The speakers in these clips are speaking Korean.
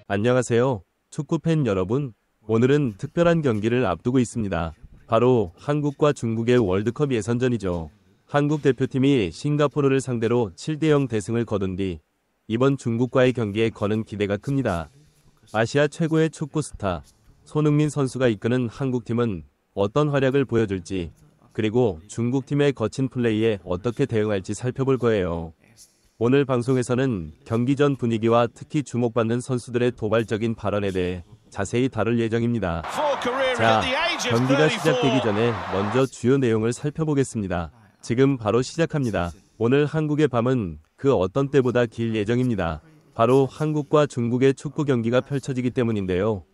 안녕하세요. 축구팬 여러분. 오늘은 특별한 경기를 앞두고 있습니다. 바로 한국과 중국의 월드컵 예선전이죠. 한국 대표팀이 싱가포르를 상대로 7대0 대승을 거둔 뒤 이번 중국과의 경기에 거는 기대가 큽니다. 아시아 최고의 축구 스타 손흥민 선수가 이끄는 한국팀은 어떤 활약을 보여줄지, 그리고 중국팀의 거친 플레이에 어떻게 대응할지 살펴볼 거예요. 오늘 방송에서는 경기 전 분위기와 특히 주목받는 선수들의 도발적인 발언에 대해 자세히 다룰 예정입니다. 자, 경기가 시작되기 전에 먼저 주요 내용을 살펴보겠습니다. 지금 바로 시작합니다. 오늘 한국의 밤은 그 어떤 때보다 길 예정입니다. 바로 한국과 중국의 축구 경기가 펼쳐지기 때문인데요.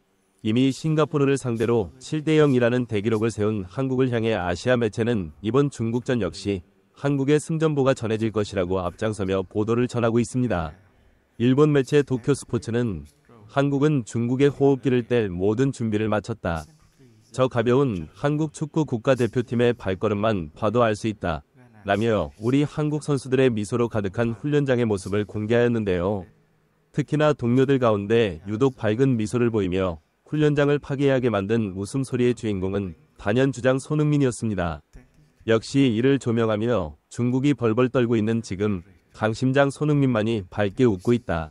이미 싱가포르를 상대로 7대0이라는 대기록을 세운 한국을 향해 아시아 매체는 이번 중국전 역시 한국의 승전보가 전해질 것이라고 앞장서며 보도를 전하고 있습니다. 일본 매체 도쿄스포츠는 한국은 중국의 호흡기를 뗄 모든 준비를 마쳤다. 저 가벼운 한국 축구 국가대표팀의 발걸음만 봐도 알 수 있다. 라며 우리 한국 선수들의 미소로 가득한 훈련장의 모습을 공개하였는데요. 특히나 동료들 가운데 유독 밝은 미소를 보이며 훈련장을 파괴하게 만든 웃음소리의 주인공은 단연 주장 손흥민이었습니다. 역시 이를 조명하며 중국이 벌벌 떨고 있는 지금 강심장 손흥민만이 밝게 웃고 있다.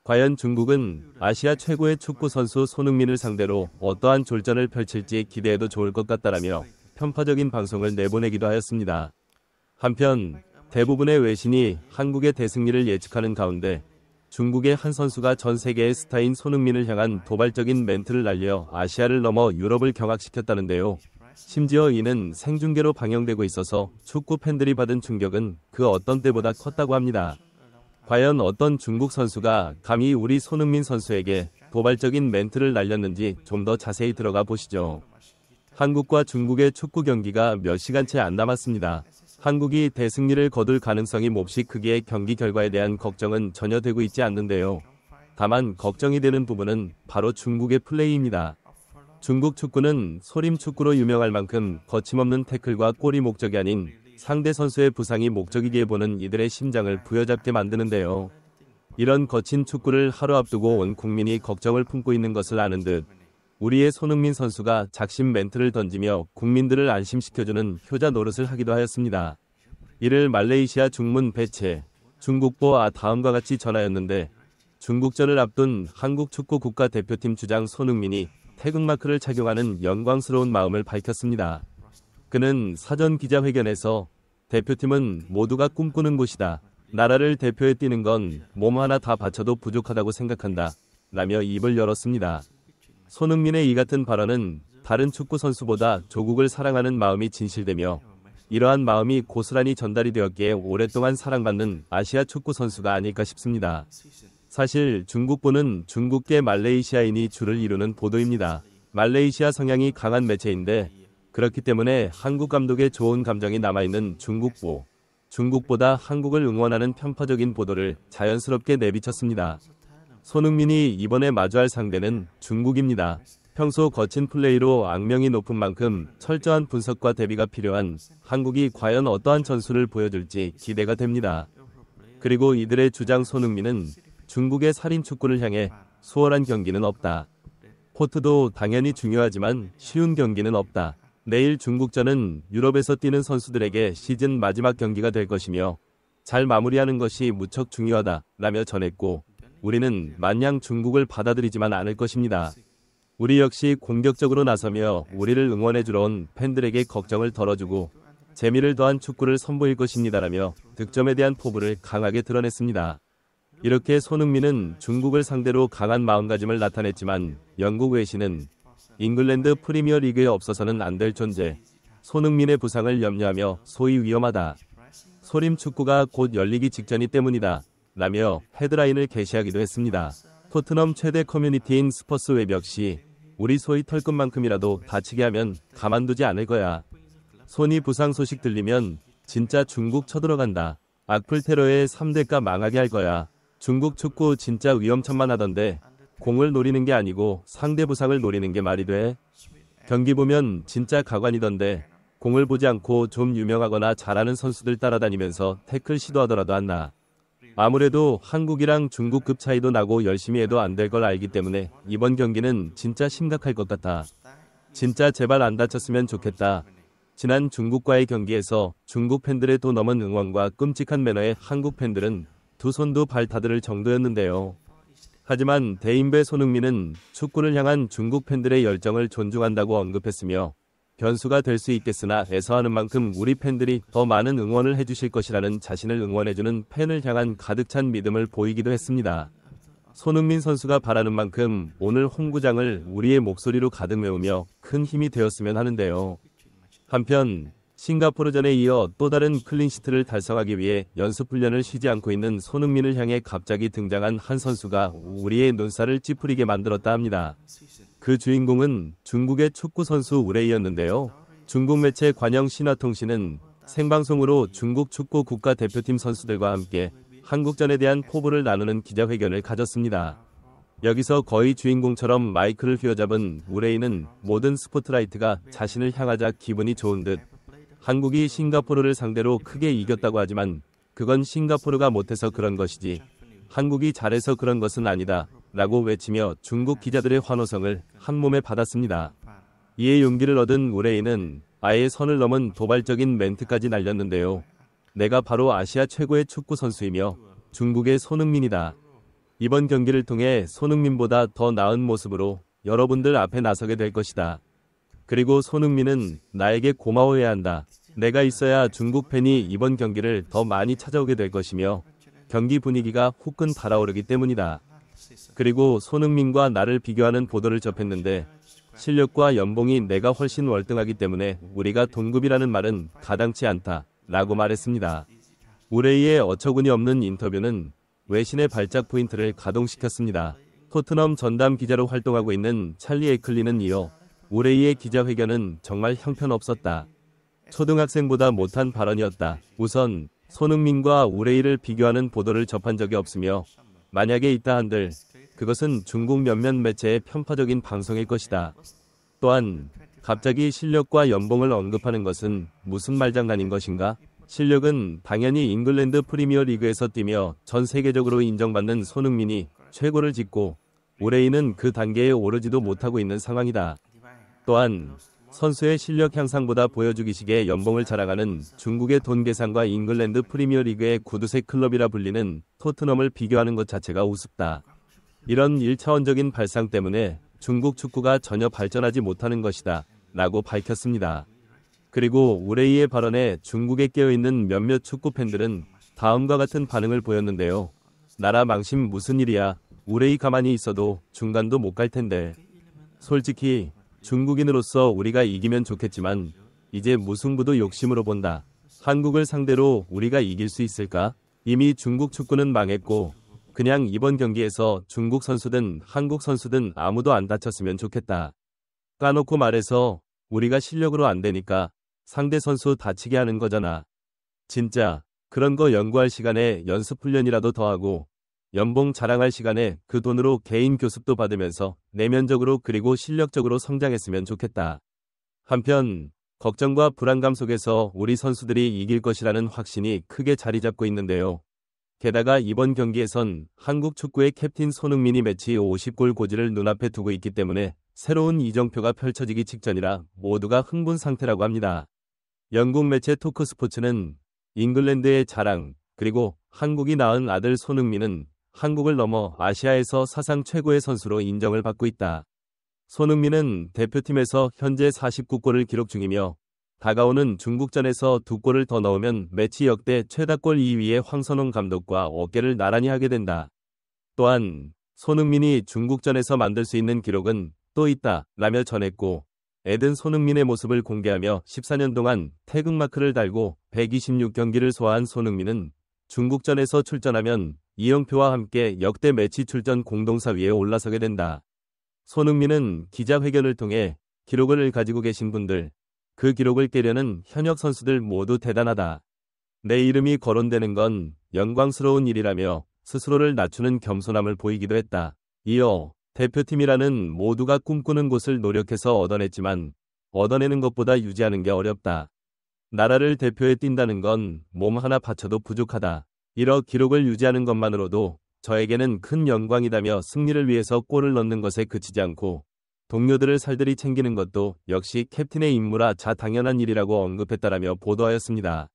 과연 중국은 아시아 최고의 축구 선수 손흥민을 상대로 어떠한 졸전을 펼칠지 기대해도 좋을 것 같다라며 편파적인 방송을 내보내기도 하였습니다. 한편 대부분의 외신이 한국의 대승리를 예측하는 가운데 중국의 한 선수가 전 세계의 스타인 손흥민을 향한 도발적인 멘트를 날려 아시아를 넘어 유럽을 경악시켰다는데요. 심지어 이는 생중계로 방영되고 있어서 축구 팬들이 받은 충격은 그 어떤 때보다 컸다고 합니다. 과연 어떤 중국 선수가 감히 우리 손흥민 선수에게 도발적인 멘트를 날렸는지 좀 더 자세히 들어가 보시죠. 한국과 중국의 축구 경기가 몇 시간째 안 남았습니다. 한국이 대승리를 거둘 가능성이 몹시 크기에 경기 결과에 대한 걱정은 전혀 되고 있지 않는데요. 다만 걱정이 되는 부분은 바로 중국의 플레이입니다. 중국 축구는 소림 축구로 유명할 만큼 거침없는 태클과 골이 목적이 아닌 상대 선수의 부상이 목적이기에 보는 이들의 심장을 부여잡게 만드는데요. 이런 거친 축구를 하루 앞두고 온 국민이 걱정을 품고 있는 것을 아는 듯 우리의 손흥민 선수가 작심 멘트를 던지며 국민들을 안심시켜주는 효자 노릇을 하기도 하였습니다. 이를 말레이시아 중문 배체 중국보아 다음과 같이 전하였는데, 중국전을 앞둔 한국 축구 국가대표팀 주장 손흥민이 태극마크를 착용하는 영광스러운 마음을 밝혔습니다. 그는 사전 기자회견에서 대표팀은 모두가 꿈꾸는 곳이다. 나라를 대표해 뛰는 건 몸 하나 다 바쳐도 부족하다고 생각한다. 라며 입을 열었습니다. 손흥민의 이 같은 발언은 다른 축구 선수보다 조국을 사랑하는 마음이 진실되며 이러한 마음이 고스란히 전달이 되었기에 오랫동안 사랑받는 아시아 축구 선수가 아닐까 싶습니다. 사실 중국보는 중국계 말레이시아인이 주를 이루는 보도입니다. 말레이시아 성향이 강한 매체인데 그렇기 때문에 한국 감독의 좋은 감정이 남아있는 중국보, 중국보다 한국을 응원하는 편파적인 보도를 자연스럽게 내비쳤습니다. 손흥민이 이번에 마주할 상대는 중국입니다. 평소 거친 플레이로 악명이 높은 만큼 철저한 분석과 대비가 필요한 한국이 과연 어떠한 전술을 보여줄지 기대가 됩니다. 그리고 이들의 주장 손흥민은 중국의 살인 축구를 향해 수월한 경기는 없다. 코트도 당연히 중요하지만 쉬운 경기는 없다. 내일 중국전은 유럽에서 뛰는 선수들에게 시즌 마지막 경기가 될 것이며 잘 마무리하는 것이 무척 중요하다 라며 전했고, 우리는 마냥 중국을 받아들이지만 않을 것입니다. 우리 역시 공격적으로 나서며 우리를 응원해주러 온 팬들에게 걱정을 덜어주고 재미를 더한 축구를 선보일 것입니다라며 득점에 대한 포부를 강하게 드러냈습니다. 이렇게 손흥민은 중국을 상대로 강한 마음가짐을 나타냈지만 영국 외신은 잉글랜드 프리미어 리그에 없어서는 안 될 존재, 손흥민의 부상을 염려하며 소위 위험하다. 소림 축구가 곧 열리기 직전이 때문이다. 라며 헤드라인을 게시하기도 했습니다. 토트넘 최대 커뮤니티인 스퍼스웹 역시 우리 소희 털끝만큼이라도 다치게 하면 가만두지 않을 거야. 손이 부상 소식 들리면 진짜 중국 쳐들어간다. 악플 테러의 3대가 망하게 할 거야. 중국 축구 진짜 위험천만하던데 공을 노리는 게 아니고 상대 부상을 노리는 게 말이 돼? 경기 보면 진짜 가관이던데 공을 보지 않고 좀 유명하거나 잘하는 선수들 따라다니면서 태클 시도하더라도 안 나. 아무래도 한국이랑 중국급 차이도 나고 열심히 해도 안 될 걸 알기 때문에 이번 경기는 진짜 심각할 것 같아. 진짜 제발 안 다쳤으면 좋겠다. 지난 중국과의 경기에서 중국 팬들의 도 넘은 응원과 끔찍한 매너에 한국 팬들은 두 손도 발 다들 정도였는데요. 하지만 대인배 손흥민은 축구를 향한 중국 팬들의 열정을 존중한다고 언급했으며 변수가 될 수 있겠으나 애서하는 만큼 우리 팬들이 더 많은 응원을 해주실 것이라는 자신을 응원해주는 팬을 향한 가득 찬 믿음을 보이기도 했습니다. 손흥민 선수가 바라는 만큼 오늘 홈구장을 우리의 목소리로 가득 메우며 큰 힘이 되었으면 하는데요. 한편 싱가포르전에 이어 또 다른 클린시트를 달성하기 위해 연습 훈련을 쉬지 않고 있는 손흥민을 향해 갑자기 등장한 한 선수가 우리의 눈살을 찌푸리게 만들었다 합니다. 그 주인공은 중국의 축구 선수 우레이였는데요. 중국 매체 관영 신화통신은 생방송으로 중국 축구 국가대표팀 선수들과 함께 한국전에 대한 포부를 나누는 기자회견을 가졌습니다. 여기서 거의 주인공처럼 마이크를 휘어잡은 우레이는 모든 스포트라이트가 자신을 향하자 기분이 좋은 듯 한국이 싱가포르를 상대로 크게 이겼다고 하지만 그건 싱가포르가 못해서 그런 것이지 한국이 잘해서 그런 것은 아니다 라고 외치며 중국 기자들의 환호성을 한몸에 받았습니다. 이에 용기를 얻은 우레이는 아예 선을 넘은 도발적인 멘트까지 날렸는데요. 내가 바로 아시아 최고의 축구 선수이며 중국의 손흥민이다. 이번 경기를 통해 손흥민보다 더 나은 모습으로 여러분들 앞에 나서게 될 것이다. 그리고 손흥민은 나에게 고마워해야 한다. 내가 있어야 중국 팬이 이번 경기를 더 많이 찾아오게 될 것이며 경기 분위기가 후끈 달아오르기 때문이다. 그리고 손흥민과 나를 비교하는 보도를 접했는데 실력과 연봉이 내가 훨씬 월등하기 때문에 우리가 동급이라는 말은 가당치 않다 라고 말했습니다. 우레이의 어처구니 없는 인터뷰는 외신의 발작 포인트를 가동시켰습니다. 토트넘 전담 기자로 활동하고 있는 찰리 에클리는 이어 우레이의 기자회견은 정말 형편없었다. 초등학생보다 못한 발언이었다. 우선 손흥민과 우레이를 비교하는 보도를 접한 적이 없으며 만약에 있다 한들 그것은 중국 몇몇 매체의 편파적인 방송일 것이다. 또한 갑자기 실력과 연봉을 언급하는 것은 무슨 말장난인 것인가? 실력은 당연히 잉글랜드 프리미어 리그에서 뛰며 전 세계적으로 인정받는 손흥민이 최고를 짓고 우레이는 그 단계에 오르지도 못하고 있는 상황이다. 또한 선수의 실력 향상보다 보여주기식의 연봉을 자랑하는 중국의 돈 계산과 잉글랜드 프리미어 리그의 구두색 클럽이라 불리는 토트넘을 비교하는 것 자체가 우습다. 이런 1차원적인 발상 때문에 중국 축구가 전혀 발전하지 못하는 것이다 라고 밝혔습니다. 그리고 우레이의 발언에 중국에 깨어있는 몇몇 축구 팬들은 다음과 같은 반응을 보였는데요. 나라 망신 무슨 일이야. 우레이 가만히 있어도 중간도 못 갈 텐데. 솔직히 중국인으로서 우리가 이기면 좋겠지만 이제 무승부도 욕심으로 본다. 한국을 상대로 우리가 이길 수 있을까? 이미 중국 축구는 망했고 그냥 이번 경기에서 중국 선수든 한국 선수든 아무도 안 다쳤으면 좋겠다. 까놓고 말해서 우리가 실력으로 안 되니까 상대 선수 다치게 하는 거잖아. 진짜 그런 거 연구할 시간에 연습 훈련이라도 더 하고 연봉 자랑할 시간에 그 돈으로 개인 교습도 받으면서 내면적으로 그리고 실력적으로 성장했으면 좋겠다. 한편 걱정과 불안감 속에서 우리 선수들이 이길 것이라는 확신이 크게 자리 잡고 있는데요. 게다가 이번 경기에선 한국 축구의 캡틴 손흥민이 매치 50골 고지를 눈앞에 두고 있기 때문에 새로운 이정표가 펼쳐지기 직전이라 모두가 흥분 상태라고 합니다. 영국 매체 토크스포츠는 잉글랜드의 자랑 그리고 한국이 낳은 아들 손흥민은 한국을 넘어 아시아에서 사상 최고의 선수로 인정을 받고 있다. 손흥민은 대표팀에서 현재 49골을 기록 중이며 다가오는 중국전에서 2골을 더 넣으면 매치 역대 최다골 2위의 황선홍 감독과 어깨를 나란히 하게 된다. 또한 손흥민이 중국전에서 만들 수 있는 기록은 또 있다 라며 전했고 에든 손흥민의 모습을 공개하며 14년 동안 태극마크를 달고 126경기를 소화한 손흥민은 중국전에서 출전하면 이영표와 함께 역대 매치 출전 공동 4위에 올라서게 된다. 손흥민은 기자회견을 통해 기록을 가지고 계신 분들, 그 기록을 깨려는 현역 선수들 모두 대단하다. 내 이름이 거론되는 건 영광스러운 일이라며 스스로를 낮추는 겸손함을 보이기도 했다. 이어 대표팀이라는 모두가 꿈꾸는 곳을 노력해서 얻어냈지만 얻어내는 것보다 유지하는 게 어렵다. 나라를 대표해 뛴다는 건 몸 하나 바쳐도 부족하다. 이러 기록을 유지하는 것만으로도 저에게는 큰 영광이다며 승리를 위해서 골을 넣는 것에 그치지 않고 동료들을 살들이 챙기는 것도 역시 캡틴의 임무라 당연한 일이라고 언급했다라며 보도하였습니다.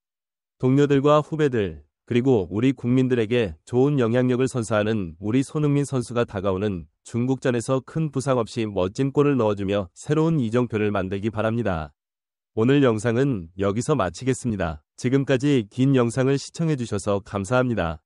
동료들과 후배들, 그리고 우리 국민들에게 좋은 영향력을 선사하는 우리 손흥민 선수가 다가오는 중국전에서 큰 부상 없이 멋진 골을 넣어주며 새로운 이정표를 만들기 바랍니다. 오늘 영상은 여기서 마치겠습니다. 지금까지 긴 영상을 시청해주셔서 감사합니다.